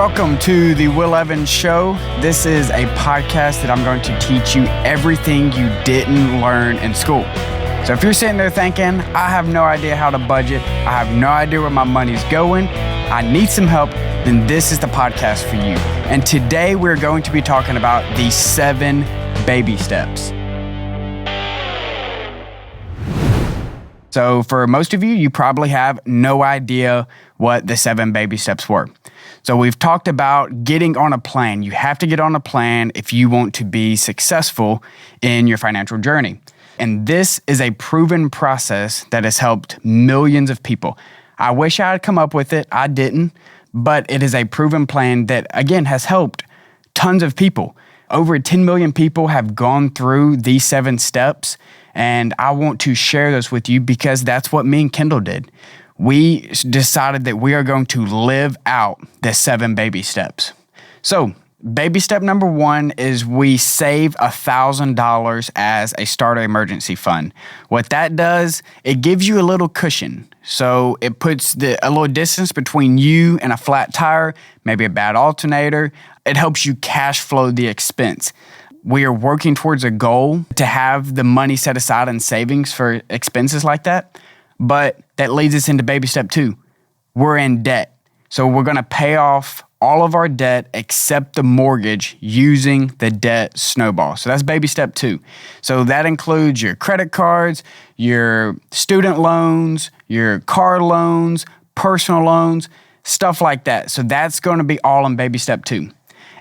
Welcome to the Will Evans Show. This is a podcast that I'm going to teach you everything you didn't learn in school. So if you're sitting there thinking, I have no idea how to budget, I have no idea where my money's going, I need some help, then this is the podcast for you. And today we're going to be talking about the 7 baby steps. So for most of you, you probably have no idea what the 7 baby steps were. So we've talked about getting on a plan. You have to get on a plan if you want to be successful in your financial journey. And this is a proven process that has helped millions of people. I wish I had come up with it. I didn't, but it is a proven plan that, again, has helped tons of people. Over 10 million people have gone through these 7 steps, and I want to share this with you because that's what me and Kendall did. We decided that we are going to live out the 7 baby steps. So baby step number 1 is we save $1,000 as a starter emergency fund. What that does, it gives you a little cushion. So it puts a little distance between you and a flat tire, maybe a bad alternator. It helps you cash flow the expense. We are working towards a goal to have the money set aside in savings for expenses like that. But that leads us into baby step 2. We're in debt. So we're going to pay off all of our debt except the mortgage using the debt snowball. So that's baby step 2. So that includes your credit cards, your student loans, your car loans, personal loans, stuff like that. So that's going to be all in baby step 2.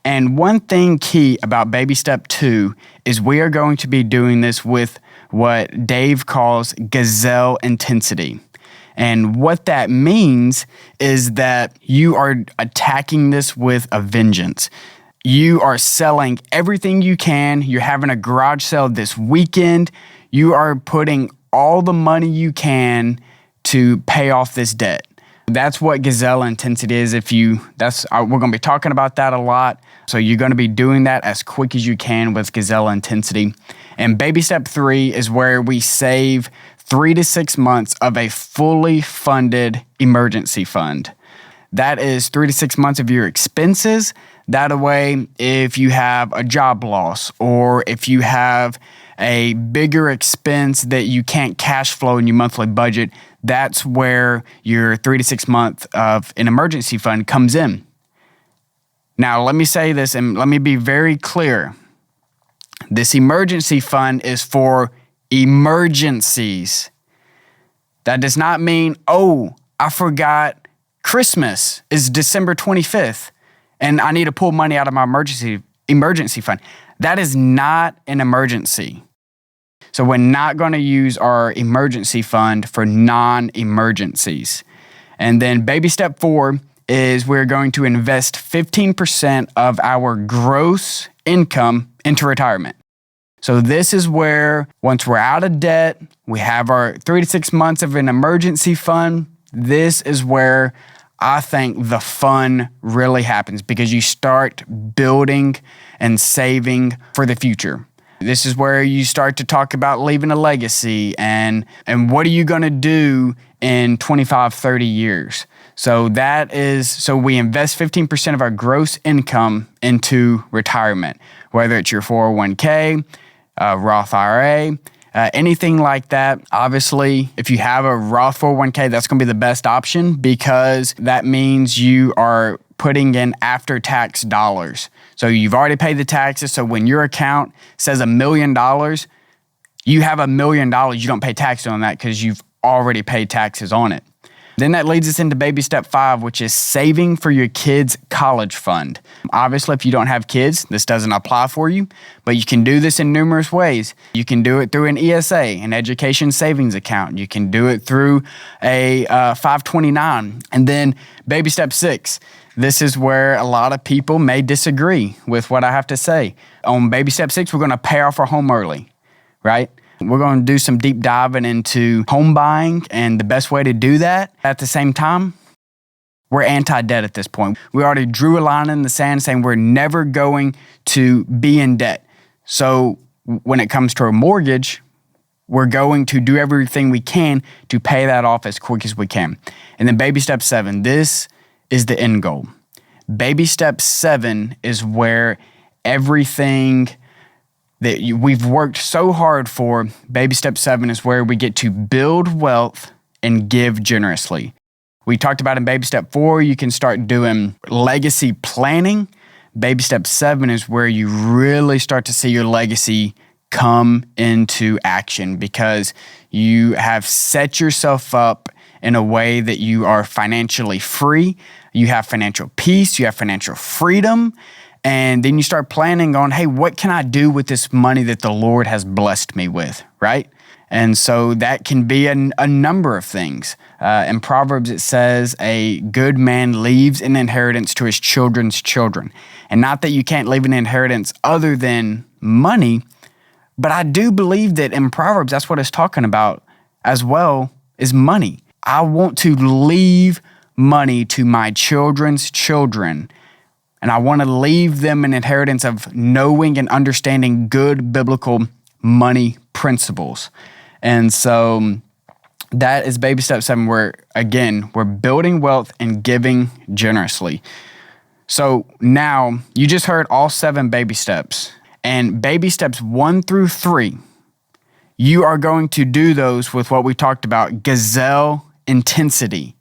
And one thing key about baby step 2 is we are going to be doing this with what Dave calls gazelle intensity. And what that means is that you are attacking this with a vengeance. You are selling everything you can. You're having a garage sale this weekend. You are putting all the money you can to pay off this debt. That's what gazelle intensity is. We're going to be talking about that a lot. So you're going to be doing that as quick as you can with gazelle intensity. And baby step 3 is where we save 3 to 6 months of a fully funded emergency fund. That is 3 to 6 months of your expenses. That way, if you have a job loss or if you have a bigger expense that you can't cash flow in your monthly budget, that's where your 3 to 6 month of an emergency fund comes in. Now, let me say this and let me be very clear. This emergency fund is for emergencies. That does not mean, I forgot Christmas is December 25th and I need to pull money out of my emergency fund. That is not an emergency. So we're not going to use our emergency fund for non-emergencies. And then baby step 4 is we're going to invest 15% of our gross income into retirement. So this is where once we're out of debt, we have our 3 to 6 months of an emergency fund. This is where I think the fun really happens because you start building and saving for the future. This is where you start to talk about leaving a legacy and what are you going to do in 25, 30 years. So we invest 15% of our gross income into retirement, whether it's your 401k, Roth IRA, anything like that. Obviously, if you have a Roth 401k, that's going to be the best option because that means you are putting in after-tax dollars. So you've already paid the taxes. So when your account says $1 million, you have $1 million. You don't pay taxes on that because you've already paid taxes on it. Then that leads us into baby step 5, which is saving for your kids' college fund. Obviously, if you don't have kids, this doesn't apply for you, but you can do this in numerous ways. You can do it through an ESA, an education savings account. You can do it through a 529. And then baby step 6, this is where a lot of people may disagree with what I have to say. On baby step 6, we're going to pay off our home early, right? We're going to do some deep diving into home buying and the best way to do that. At the same time, we're anti-debt at this point. We already drew a line in the sand saying we're never going to be in debt. So when it comes to a mortgage, we're going to do everything we can to pay that off as quick as we can. And then baby step 7, this is the end goal. Baby step 7 is where everything that we've worked so hard for, baby step 7 is where we get to build wealth and give generously. We talked about in baby step 4, you can start doing legacy planning. Baby step 7 is where you really start to see your legacy come into action because you have set yourself up in a way that you are financially free. You have financial peace, you have financial freedom, and then you start planning on, hey, what can I do with this money that the Lord has blessed me with, right? And so that can be a number of things. In Proverbs, it says, a good man leaves an inheritance to his children's children. And not that you can't leave an inheritance other than money, but I do believe that in Proverbs, that's what it's talking about as well, is money. I want to leave money to my children's children. And I want to leave them an inheritance of knowing and understanding good biblical money principles. And so that is baby step 7, where, again, we're building wealth and giving generously. So now you just heard all 7 baby steps. And baby steps 1 through 3, you are going to do those with what we talked about, gazelle intensity.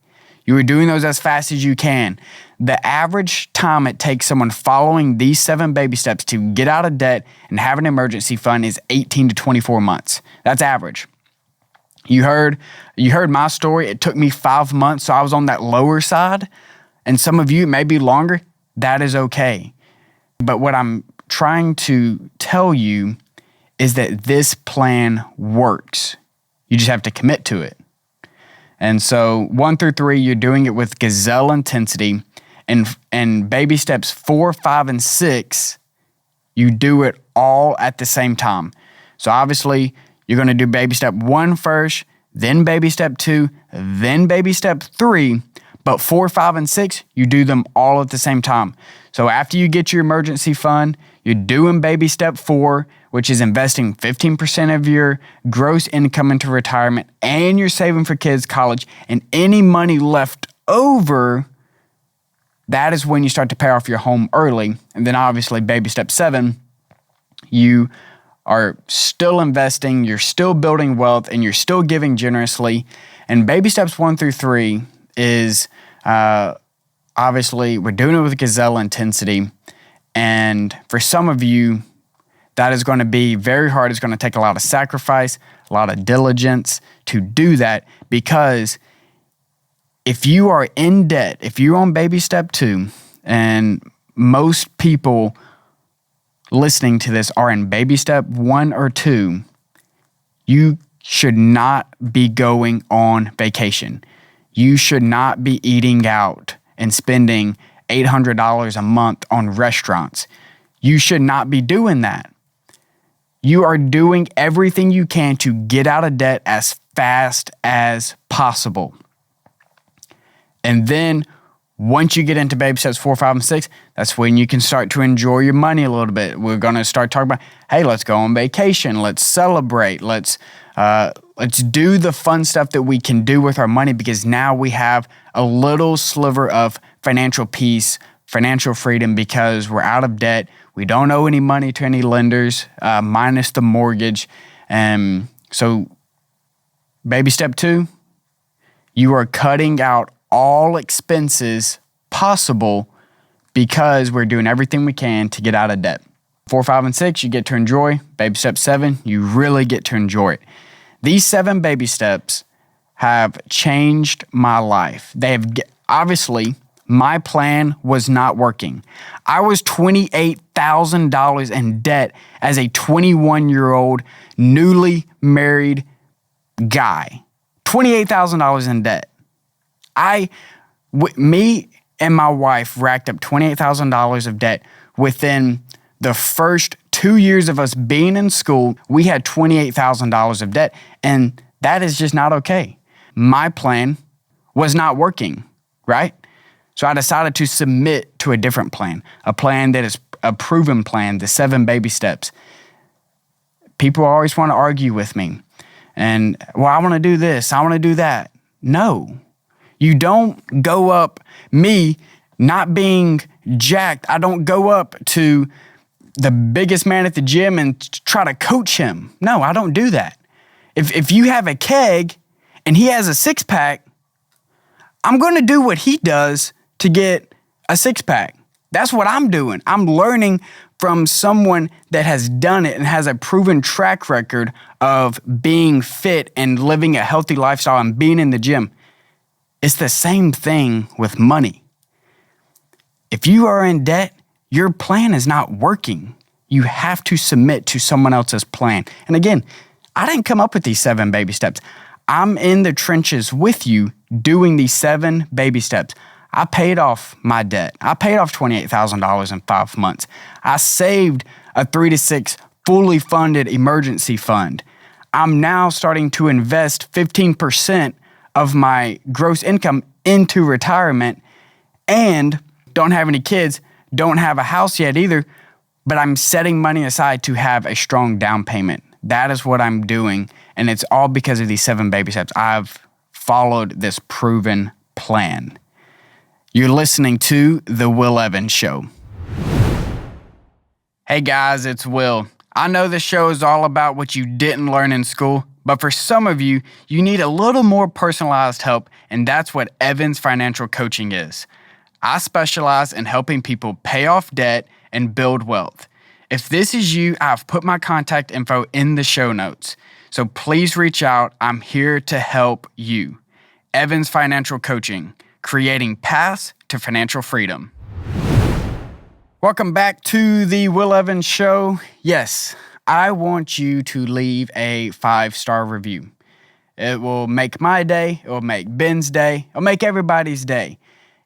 You are doing those as fast as you can. The average time it takes someone following these 7 baby steps to get out of debt and have an emergency fund is 18 to 24 months. That's average. You heard my story. It took me 5 months, so I was on that lower side. And some of you, it may be longer. That is okay. But what I'm trying to tell you is that this plan works. You just have to commit to it. And so 1 through 3, you're doing it with gazelle intensity. And baby steps 4, 5, and 6, you do it all at the same time. So obviously, you're going to do baby step 1 first, then baby step 2, then baby step 3. But 4, 5, and 6, you do them all at the same time. So after you get your emergency fund, you're doing baby step 4, which is investing 15% of your gross income into retirement, and you're saving for kids' college, and any money left over, that is when you start to pay off your home early. And then obviously baby step 7, you are still investing, you're still building wealth, and you're still giving generously. And baby steps 1 through 3 is obviously we're doing it with gazelle intensity. And for some of you, that is going to be very hard. It's going to take a lot of sacrifice, a lot of diligence to do that, because if you are in debt, if you're on baby step 2, and most people listening to this are in baby step 1 or 2, you should not be going on vacation. You should not be eating out and spending $800 a month on restaurants. You should not be doing that. You are doing everything you can to get out of debt as fast as possible. And then once you get into baby steps 4, 5, and 6, that's when you can start to enjoy your money a little bit. We're going to start talking about, hey, let's go on vacation. Let's celebrate. Let's do the fun stuff that we can do with our money, because now we have a little sliver of financial peace, financial freedom, because we're out of debt. We don't owe any money to any lenders, minus the mortgage. So baby step 2, you are cutting out all expenses possible because we're doing everything we can to get out of debt. 4, 5, and 6, you get to enjoy. Baby step 7, you really get to enjoy it. These 7 baby steps have changed my life. They have, obviously, my plan was not working. I was $28,000 in debt as a 21-year-old newly married guy. $28,000 in debt. Me and my wife racked up $28,000 of debt within the first 2 years of us being in school. We had $28,000 of debt, and that is just not okay. My plan was not working, right? So I decided to submit to a different plan, a plan that is a proven plan, the 7 baby steps. People always want to argue with me. And, well, I want to do this, I want to do that. No. You don't go up, me not being jacked, I don't go up to the biggest man at the gym and try to coach him. No, I don't do that. If you have a keg and he has a six-pack, I'm going to do what he does to get a six-pack. That's what I'm doing. I'm learning from someone that has done it and has a proven track record of being fit and living a healthy lifestyle and being in the gym. It's the same thing with money. If you are in debt, your plan is not working. You have to submit to someone else's plan. And again, I didn't come up with these 7 baby steps. I'm in the trenches with you doing these 7 baby steps. I paid off my debt. I paid off $28,000 in 5 months. I saved a 3 to 6 fully funded emergency fund. I'm now starting to invest 15% of my gross income into retirement and don't have any kids, don't have a house yet either, but I'm setting money aside to have a strong down payment. That is what I'm doing, and it's all because of these 7 baby steps. I've followed this proven plan. You're listening to The Will Evans Show. Hey guys, it's Will. I know this show is all about what you didn't learn in school, but for some of you, you need a little more personalized help, and that's what Evans Financial Coaching is. I specialize in helping people pay off debt and build wealth. If this is you, I've put my contact info in the show notes. So please reach out. I'm here to help you. Evans Financial Coaching, creating paths to financial freedom. Welcome back to the Will Evans Show. Yes, I want you to leave a 5-star review. It will make my day. It will make Ben's day. It will make everybody's day.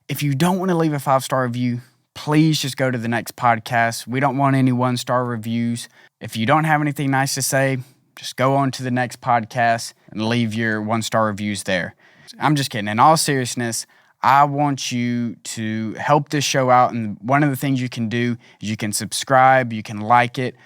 If you don't want to leave a 5-star review, please just go to the next podcast. We don't want any 1-star reviews. If you don't have anything nice to say, just go on to the next podcast and leave your 1-star reviews there. I'm just kidding. In all seriousness, I want you to help this show out. And one of the things you can do is you can subscribe, you can like it.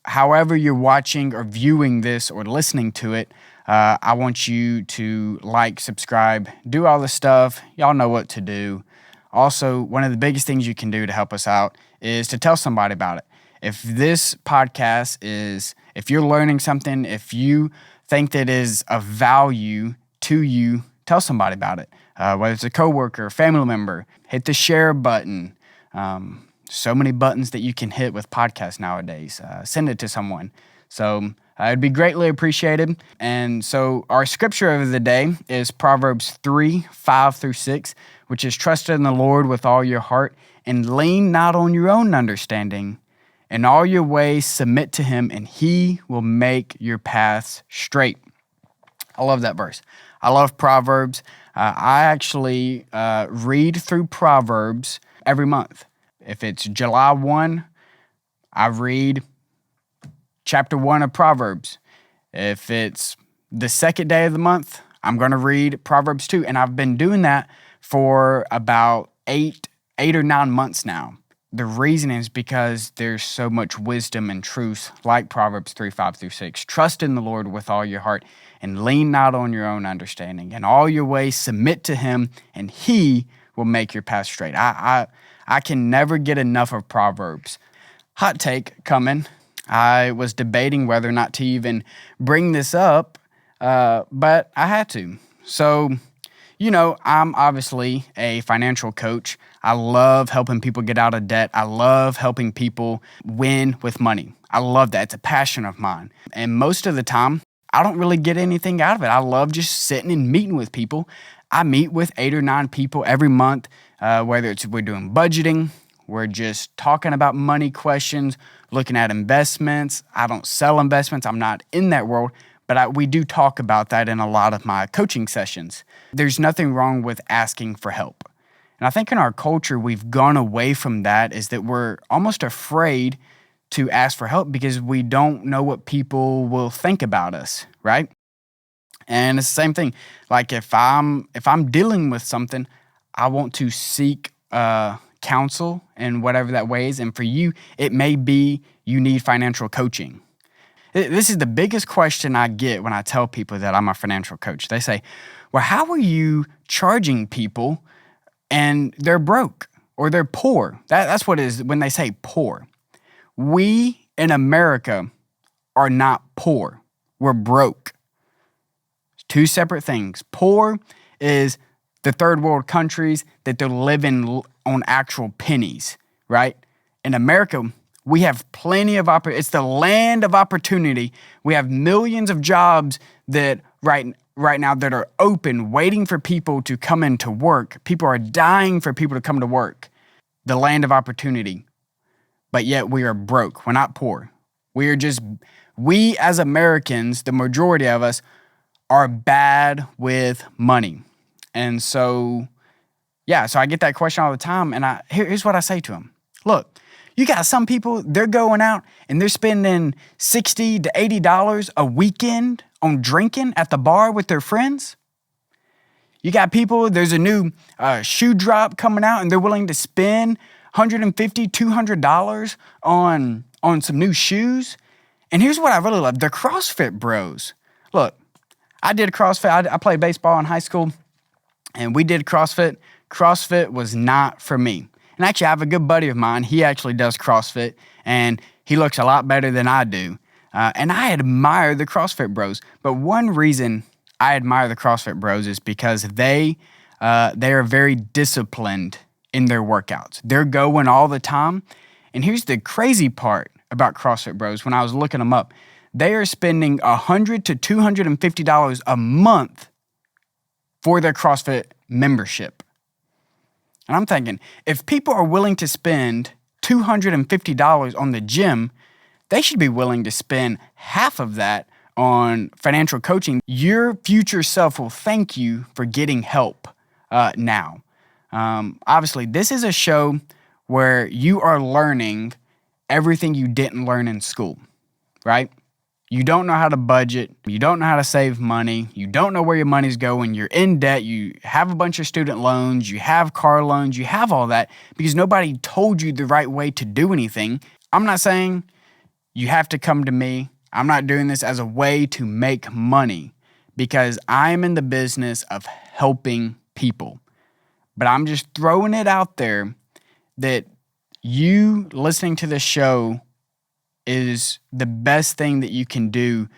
However you're watching or viewing this or listening to it, I want you to like, subscribe, do all the stuff. Y'all know what to do. Also, one of the biggest things you can do to help us out is to tell somebody about it. If this podcast if you're learning something, if you think that is of value to you, tell somebody about it. Whether it's a coworker, family member, hit the share button. So many buttons that you can hit with podcasts nowadays. Send it to someone. So it'd be greatly appreciated. And so our scripture of the day is Proverbs 3:5-6, which is trust in the Lord with all your heart and lean not on your own understanding. In all your ways submit to him and he will make your paths straight. I love that verse. I love Proverbs. I actually read through Proverbs every month. If it's July 1, I read chapter 1 of Proverbs. If it's the second day of the month, I'm going to read Proverbs 2. And I've been doing that for about eight or 9 months now. The reason is because there's so much wisdom and truth, like Proverbs 3:5-6. Trust in the Lord with all your heart and lean not on your own understanding. In all your ways, submit to him and he will make your path straight. I can never get enough of Proverbs. Hot take coming. I was debating whether or not to even bring this up, but I had to. So, I'm obviously a financial coach. I love helping people get out of debt. I love helping people win with money. I love that. It's a passion of mine. And most of the time, I don't really get anything out of it. I love just sitting and meeting with people. I meet with 8 or 9 people every month, whether we're doing budgeting, we're just talking about money questions, looking at investments. I don't sell investments. I'm not in that world, but we do talk about that in a lot of my coaching sessions. There's nothing wrong with asking for help. And I think in our culture, we've gone away from that, is that we're almost afraid to ask for help because we don't know what people will think about us, right? And it's the same thing. Like if I'm dealing with something, I want to seek counsel in whatever that way is. And for you, it may be you need financial coaching. This is the biggest question I get when I tell people that I'm a financial coach. They say, well, how are you charging people and they're broke? or they're poor. That's what it is when they say poor. We in America are not poor. We're broke. Two separate things. Poor is the third world countries that they're living on actual pennies, right? In America, we have plenty of it's the land of opportunity. We have millions of jobs that right now that are open, waiting for people to come into work. People are dying for people to come to work. The land of opportunity. But yet we are broke. We're not poor. We as Americans, the majority of us, are bad with money. And so, so I get that question all the time. And here's what I say to them. Look, you got some people, they're going out and they're spending $60 to $80 a weekend on drinking at the bar with their friends. You got people, there's a new shoe drop coming out and they're willing to spend $150, $200 on some new shoes. And here's what I really love, the CrossFit bros. Look, I did CrossFit. I played baseball in high school, and we did CrossFit. CrossFit was not for me. And actually, I have a good buddy of mine. He actually does CrossFit, and he looks a lot better than I do. And I admire the CrossFit bros. But one reason I admire the CrossFit bros is because they are very disciplined in their workouts. They're going all the time. And here's the crazy part about CrossFit bros. When I was looking them up, they are spending $100 to $250 a month for their CrossFit membership. And I'm thinking, if people are willing to spend $250 on the gym, they should be willing to spend half of that on financial coaching. Your future self will thank you for getting help now. Obviously, this is a show where you are learning everything you didn't learn in school, right? You don't know how to budget. You don't know how to save money. You don't know where your money's going. You're in debt. You have a bunch of student loans. You have car loans. You have all that because nobody told you the right way to do anything. I'm not saying you have to come to me. I'm not doing this as a way to make money because I'm in the business of helping people. But I'm just throwing it out there that you listening to this show is the best thing that you can do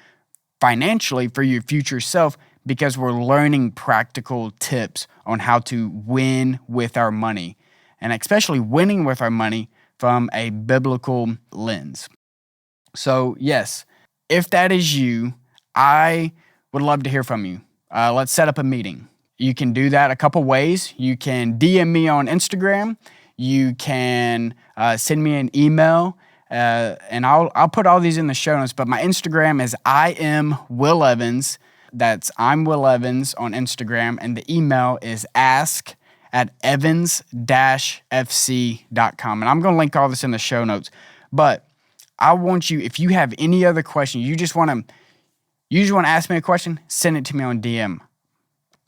financially for your future self because we're learning practical tips on how to win with our money and especially winning with our money from a biblical lens. So yes, if that is you, I would love to hear from you. Let's set up a meeting. You can do that a couple ways. You can DM me on Instagram. You can send me an email. And I'll put all these in the show notes, but my Instagram is I am Will Evans. That's I'm Will Evans on Instagram. And the email is ask@evans-fc.com. And I'm going to link all this in the show notes. But I want you, if you have any other question, you just want to ask me a question, send it to me on DM.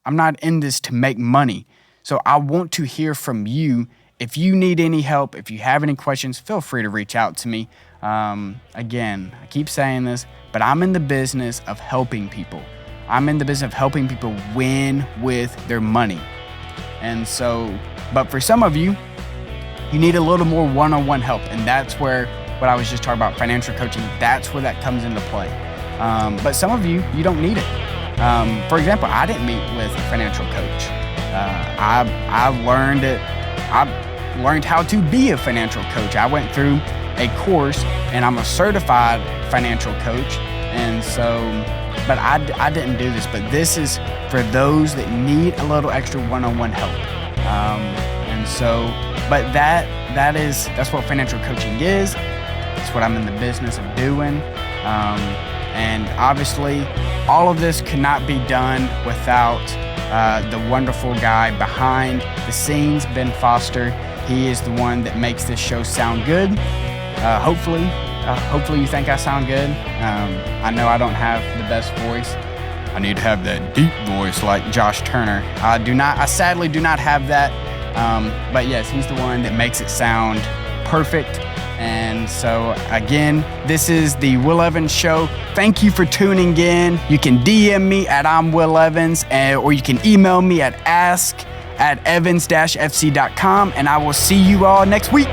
I'm not in this to make money. So I want to hear from you. If you need any help, if you have any questions, feel free to reach out to me. Again, I keep saying this, but I'm in the business of helping people. I'm in the business of helping people win with their money. And so, but for some of you, you need a little more one-on-one help. And that's where what I was just talking about, financial coaching, that's where that comes into play. But some of you, you don't need it. For example, I didn't meet with a financial coach. I learned how to be a financial coach. I went through a course and I'm a certified financial coach. And so, but I didn't do this, but this is for those that need a little extra one-on-one help. And so, but that's what financial coaching is. That's what I'm in the business of doing. And obviously all of this could not be done without the wonderful guy behind the scenes, Ben Foster. He is the one that makes this show sound good. Hopefully you think I sound good. I know I don't have the best voice. I need to have that deep voice like Josh Turner. I sadly do not have that. But yes, he's the one that makes it sound perfect. And so again, this is the Will Evans Show. Thank you for tuning in. You can DM me at I'm Will Evans, or you can email me at ask at evans-fc.com, and I will see you all next week.